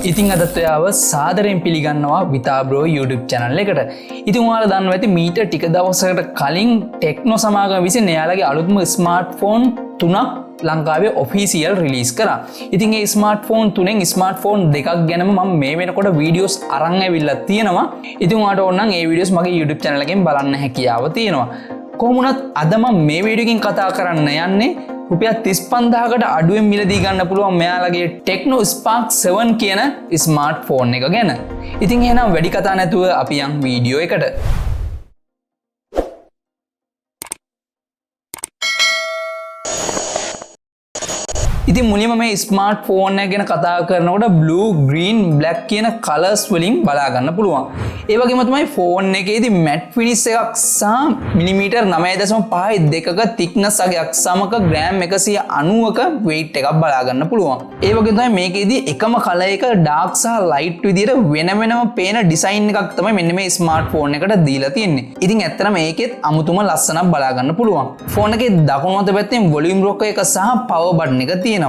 ඉතින් අදත් ඔයාව සාදරයෙන් පිළිගන්නවා Vitha Bro YouTube channel එකට. ඉතින් ඔයාලා දන්නවා ඇති මීට ටික දවසකට කලින් ටෙක්නෝ සමාගම විසින් එයාලගේ අලුත්ම ස්මාර්ට්ෆෝන් 3ක් ලංකාවේ ඔෆිසියල් රිලීස් කරා. ඉතින් ඒ ස්මාර්ට්ෆෝන් තුනෙන් ස්මාර්ට්ෆෝන් දෙකක් ගැනම මම මේ වෙනකොට වීඩියෝස් අරන් ඇවිල්ලා තියෙනවා. ඉතින් ඔයාලට ඕන නම් ඒ වීඩියෝස් මගේ YouTube channel එකෙන් බලන්න හැකියාව තියෙනවා. කොහොම වුණත් අද මම මේ වීඩියෝ එකෙන් කතා කරන්න යන්නේ රුපියල් 35000කට අඩුවෙන් මිලදී ගන්න පුළුවන් මෙයාලගේ Tecno Spark 7 කියන ස්මාර්ට්ෆෝන් එක ගැන. ඉතින් එහෙනම් වැඩි කතා නැතුව අපි යන් වීඩියෝ එකට. ඉතින් මුලින්ම මේ ස්මාර්ට්ෆෝන් එක ගැන කතා කරනකොට blue, green, black කියන කලර්ස් වලින් බලා ගන්න පුළුවන්. ඒ වගේම තමයි ෆෝන් එකේදී matte finish එකක් සහ මිලිමීටර් 9.5 දෙකක thickness අගයක් සමක ග්‍රෑම් 190ක weight එකක් බලා ගන්න පුළුවන්. ඒ වගේම තමයි මේකේදී එකම කලර් එක dark සහ light විදියට වෙනම පේන ඩිසයින් එකක් තමයි මෙන්න මේ ස්මාර්ට්ෆෝන් එකට දීලා තියෙන්නේ. ඉතින් ඇත්තටම මේකෙත් අමුතුම ලස්සනක් බලා ගන්න පුළුවන්. ෆෝන් එකේ දකුණු අත පැත්තෙන් volume rocker එක සහ power button එක තියෙනවා.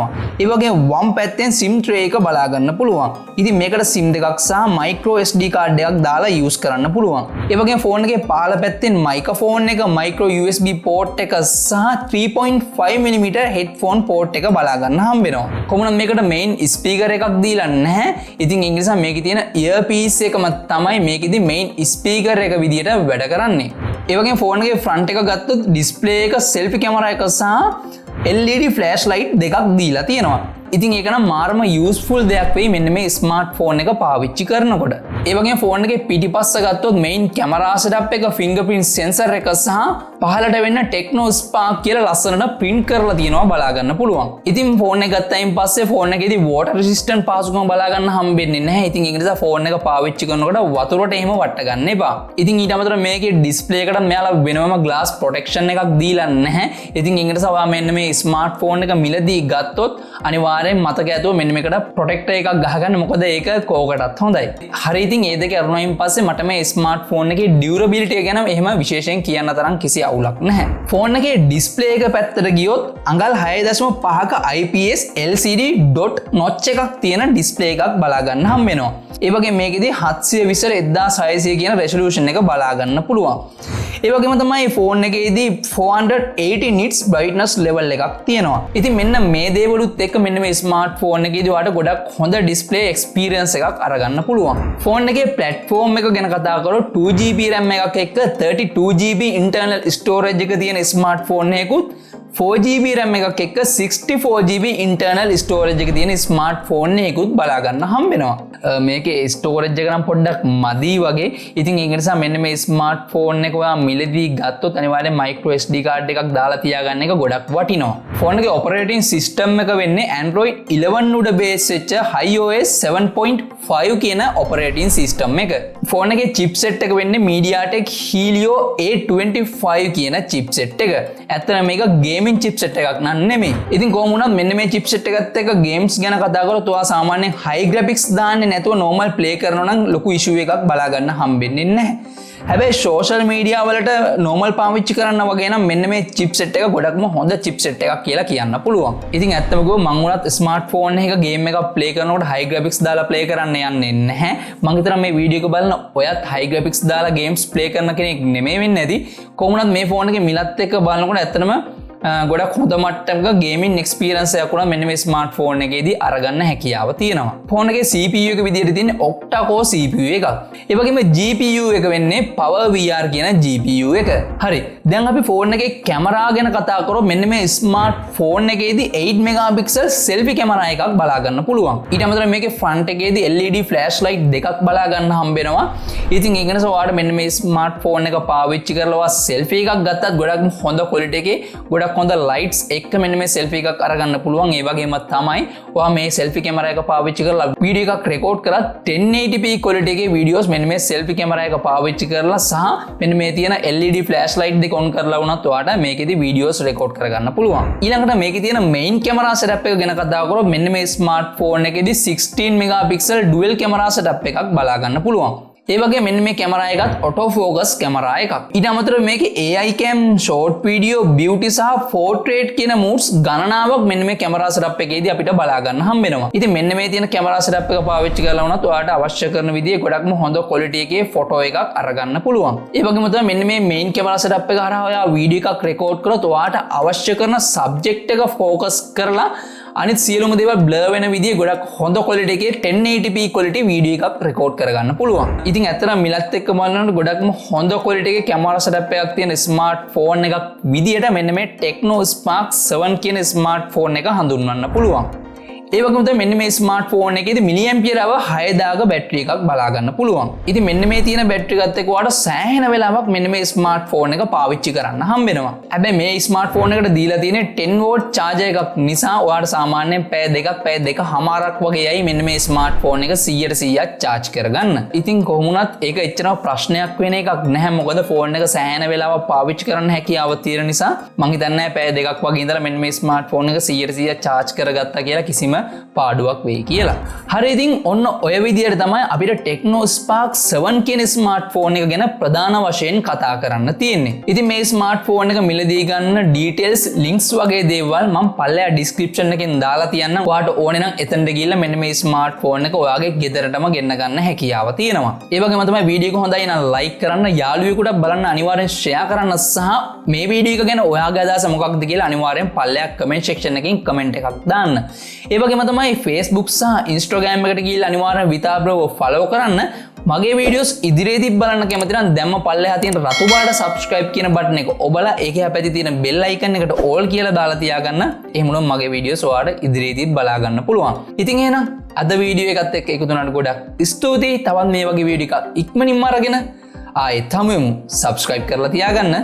ඒ වගේම වම් පැත්තෙන් SIM tray එක බලා ගන්න පුළුවන්. ඉතින් මේකට SIM දෙකක් සහ microSD card එකක් දාලා use කරන්න පුළුවන්. ඒ වගේම ෆෝන් එකේ පහළ පැත්තෙන් මයික්‍රොෆෝන් එක, micro USB port එක සහ 3.5mm headphone port එක බලා ගන්න හම්බ වෙනවා. කොහොමද මේකට main speaker එකක් දීලා නැහැ. ඉතින් ඒ නිසා මේකේ තියෙන earpiece එකම තමයි මේකෙදි main speaker එක විදියට වැඩ කරන්නේ. ඒ වගේම ෆෝන් එකේ front එක ගත්තොත් display එක selfie camera එක සහ LED flashlight දෙකක් දීලා තියෙනවා. ඉතින් ඒක නම් මාරම යූස්ෆුල් දෙයක් වෙයි මෙන්න මේ ස්මාර්ට්ෆෝන් එක පාවිච්චි කරනකොට. ඒ වගේම ෆෝන් එකේ පිටිපස්ස ගත්තොත් මේන් කැමරා සෙටප් එක, ෆින්ගර්ප්‍රින්ට් සෙන්සර් එක සහ පහළට වෙන්න Tecno Spark කියලා ලස්සනට print කරලා තියෙනවා බලා ගන්න පුළුවන්. ඉතින් ෆෝන් එක ගත්තයින් පස්සේ ෆෝන් එකේදී water resistant පාසුකම් බලා ගන්න හම්බෙන්නේ නැහැ. ඉතින් ඒක නිසා ෆෝන් එක පාවිච්චි කරනකොට වතුරට එහෙම වට ගන්න එපා. ඉතින් ඊට අමතරව මේකේ ඩිස්ප්ලේ එකට මෙයාලා වෙනම glass protection එකක් දීලා නැහැ. ඉතින් ඒක නිසා ඔයා මෙන්න මේ ස්මාර්ට්ෆෝන් එක මිලදී ගත්තොත් අනිවාර්යෙන් මතක ඇතුව මෙන්න මේකට ප්‍රොටෙක්ටර් එකක් ගහගන්න. මොකද ඒක කෝකටත් හොඳයි. හරි ඉතින් ඒ දෙක අරුණයින් පස්සේ මට මේ ස්මාර්ට්ෆෝන් එකේ ඩියුරබිලිටි එක ගැන එහෙම විශේෂයෙන් කියන්න තරම් කිසි අවුලක් නැහැ. ෆෝන් එකේ ඩිස්ප්ලේ එක පැත්තට ගියොත් අඟල් 6.5ක IPS LCD dot notch එකක් තියෙන ඩිස්ප්ලේ එකක් බලා ගන්න හම්බ වෙනවා. ඒ වගේ මේකෙදී 720x1600 කියන රෙසොලූෂන් එක බලා ගන්න පුළුවන්. ඒ වගේම තමයි ෆෝන් එකේදී 480 nits brightness level එකක් තියෙනවා. ඉතින් මෙන්න මේ දේවලුත් එක්ක මෙන්න මේ ස්මාර්ට්ෆෝන් එකේදී ඔයාලට ගොඩක් හොඳ ඩිස්ප්ලේ එක්ස්පීරියන්ස් එකක් අරගන්න පුළුවන්. ෆෝන් එකේ ප්ලැට්ෆෝම් එක ගැන කතා කරොත් 2GB RAM එකක් එක්ක 32GB internal storage එක තියෙන ස්මාර්ට්ෆෝන් එකකුත් 4GB RAM එකක් එක්ක 64GB internal storage එක තියෙන ස්මාර්ට්ෆෝන් එකකුත් බලා ගන්න හම්බ වෙනවා. මේකේ storage එක නම් පොඩ්ඩක් මදි වගේ. ඉතින් ඒක නිසා මෙන්න මේ ස්මාර්ට්ෆෝන් එක ඔයා මිලදී ගත්තොත් අනිවාර්යෙන් microSD card එකක් දාලා තියාගන්න එක ගොඩක් වටිනවා. ෆෝන් එකේ operating system එක වෙන්නේ Android 11 උඩ base වෙච්ච HiOS 7.5 කියන operating system එක. ෆෝන් එකේ chipset එක වෙන්නේ MediaTek Helio A25 කියන chipset එක. ඇත්තටම මේක gaming chipset එකක් නෙමෙයි. ඉතින් කොහොම වුණත් මෙන්න මේ chipset එකත් එක්ක games ගැන කතා කරොත් ඔයා සාමාන්‍යයෙන් high graphics දාන්නේ නැතුව normal play කරනවා නම් ලොකු issue එකක් බලා ගන්න හම්බෙන්නේ නැහැ. හැබැයි social media වලට normal පාවිච්චි කරන්න වගේ නම් මෙන්න මේ chipset එක ගොඩක්ම හොඳ chipset එකක් කියලා කියන්න පුළුවන්. ඉතින් ඇත්තම කිව්වොත් මම උනත් smartphone එකක game එකක් play කරනකොට high graphics දාලා play කරන්න යන්නේ නැහැ. මම හිතනවා මේ වීඩියෝ එක බලන ඔයත් high graphics දාලා games play කරන කෙනෙක් නෙමෙයි වෙන්නේ නැති. කොහොම වුණත් මේ ෆෝන් එකේ මිලත් එක්ක බලනකොට ඇත්තටම ගොඩක් හොඳ මට්ටමක ගේමින් එක්ස්පීරියන්ස් එකක් උනා මෙන්න මේ ස්මාර්ට්ෆෝන් එකේදී අරගන්න හැකියාව තියෙනවා. ෆෝන් එකේ CPU එක විදිහට තියෙන්නේ octa-core CPU එකක්. ඒ වගේම GPU එක වෙන්නේ Power VR කියන GPU එක. හරි. දැන් අපි ෆෝන් එකේ කැමරා ගැන කතා කරොත් මෙන්න මේ ස්මාර්ට්ෆෝන් එකේදී 8 megapixel selfie කැමරා එකක් බලා ගන්න පුළුවන්. ඊට අමතරව මේකේ front එකේදී LED flashlight දෙකක් බලා ගන්න හම්බ වෙනවා. ඉතින් ඒක නිසා ඔයාලට මෙන්න මේ ස්මාර්ට්ෆෝන් එක පාවිච්චි කරලා selfie එකක් ගත්තත් ගොඩක් හොඳ quality එකේ ගොඩක් හොඳ ලයිට්ස් එක්ක මෙන්න මේ selfie එකක් අරගන්න පුළුවන්. ඒ වගේම තමයි ඔයා මේ selfie camera එක පාවිච්චි කරලා වීඩියෝ එකක් රෙකෝඩ් කරලා 1080p quality එකේ වීඩියෝස් මෙන්න මේ selfie camera එක පාවිච්චි කරලා සහ මෙන්න මේ තියෙන LED flashlight දෙක on කරලා වුණත් ඔයාට මේකෙදි වීඩියෝස් රෙකෝඩ් කරගන්න පුළුවන්. ඊළඟට මේකේ තියෙන main camera setup එක ගැන කතා කරොත් මෙන්න මේ smartphone එකේදී 16 megapixel dual camera setup එකක් බලා ගන්න පුළුවන්. ඒ වගේ මෙන්න මේ කැමරා එකත් auto focus කැමරා එකක්. ඊට අමතරව මේකේ AI cam, short video, beauty සහ portrait කියන moods ගණනාවක් මෙන්න මේ කැමරා setup එකේදී අපිට බලා ගන්න හම්බ වෙනවා. ඉතින් මෙන්න මේ තියෙන කැමරා setup එක පාවිච්චි කරලා වුණත් ඔයාලට අවශ්‍ය කරන විදිහේ ගොඩක්ම හොඳ quality එකේ photo එකක් අරගන්න පුළුවන්. ඒ වගේම තමයි මෙන්න මේ main කැමරා setup එක හරහා ඔයා වීඩියෝ එකක් record කරොත් ඔයාට අවශ්‍ය කරන subject එක focus කරලා අනිත් සියලුම දේවල් blur වෙන විදිහේ ගොඩක් හොඳ quality එකේ 1080p quality වීඩියෝ එකක් record කරගන්න පුළුවන්. ඉතින් ඇත්තටම මිලත් එක්ක බලනකොට ගොඩක්ම හොඳ quality එකේ කැමරා setup එකක් තියෙන ස්මාර්ට්ෆෝන් එකක් විදිහට මෙන්න මේ Tecno Spark 7 කියන ස්මාර්ට්ෆෝන් එක හඳුන්වන්න පුළුවන්. ඒ වගේම තමයි මෙන්න මේ ස්මාර්ට්ෆෝන් එකේදී මිලි ඇම්පියර් අව 6000 බැටරි එකක් බලා ගන්න පුළුවන්. ඉතින් මෙන්න මේ තියෙන බැටරි එකත් එක්ක ඔයාලට සෑහෙන වෙලාවක් මෙන්න මේ ස්මාර්ට්ෆෝන් එක පාවිච්චි කරන්න හම්බ වෙනවා. හැබැයි මේ ස්මාර්ට්ෆෝන් එකට දීලා තියෙන 10 වෝල්ට් charger එකක් නිසා ඔයාලට සාමාන්‍යයෙන් පැය දෙකමාරක් වගේ යයි මෙන්න මේ ස්මාර්ට්ෆෝන් එක 100% charge කරගන්න. ඉතින් කොහොම වුණත් ඒක එච්චරම ප්‍රශ්නයක් වෙන එකක් නැහැ. මොකද ෆෝන් එක සෑහෙන වෙලාවක් පාවිච්චි කරන්න හැකියාව තියෙන නිසා මම හිතන්නේ පැය දෙකක් වගේ ඉඳලා මෙන්න මේ ස්මාර්ට්ෆෝන් එක 100% charge කරගත්තා කියලා කිසිම පාඩුවක් වෙයි කියලා. හරි ඉතින් ඔන්න ඔය විදිහට තමයි අපිට Tecno Spark 7 කියන ස්මාර්ට්ෆෝන් එක ගැන ප්‍රධාන වශයෙන් කතා කරන්න තියෙන්නේ. ඉතින් මේ ස්මාර්ට්ෆෝන් එක මිලදී ගන්න details links වගේ දේවල් මම පල්ලෙහා description එකෙන් දාලා තියන්නම්. ඔයාට ඕනේ නම් එතනට ගිහිල්ලා මෙන්න මේ ස්මාර්ට්ෆෝන් එක ඔයාගේ ගෙදරටම ගෙන්න ගන්න හැකියාව තියෙනවා. ඒ වගේම තමයි වීඩියෝ එක හොඳයි නම් like කරන්න, යාළුවෙකුට බලන්න අනිවාර්යෙන් share කරන්න සහ මේ වීඩියෝ එක ගැන ඔයාගේ අදහස මොකක්ද කියලා අනිවාර්යෙන් පල්ලෙහා comment section එකකින් comment එකක් දාන්න. ඒ වගේම තමයි Facebook සහ Instagram එකට ගිහිල්ලා අනිවාර්යෙන් Vitha bro follow කරන්න. මගේ වීඩියෝස් ඉදිරියේදී බලන්න කැමති නම් දැම්ම පල්ලෙහා තියෙන රතු පාට subscribe කියන බටන් එක ඔබලා ඒකේ හැපැති තියෙන bell icon එකට all කියලා දාලා තියාගන්න. එහෙම වුණොත් මගේ වීඩියෝස් ඔයාලට ඉදිරියේදී බලා ගන්න පුළුවන්. ඉතින් එහෙනම් අද වීඩියෝ එකත් එක්ක එකතු වුණාට ගොඩක් ස්තුතියි. තවත් මේ වගේ වීඩියෝ එකක් ඉක්මනින්ම අරගෙන ආයෙත් හමුවෙමු. subscribe කරලා තියාගන්න.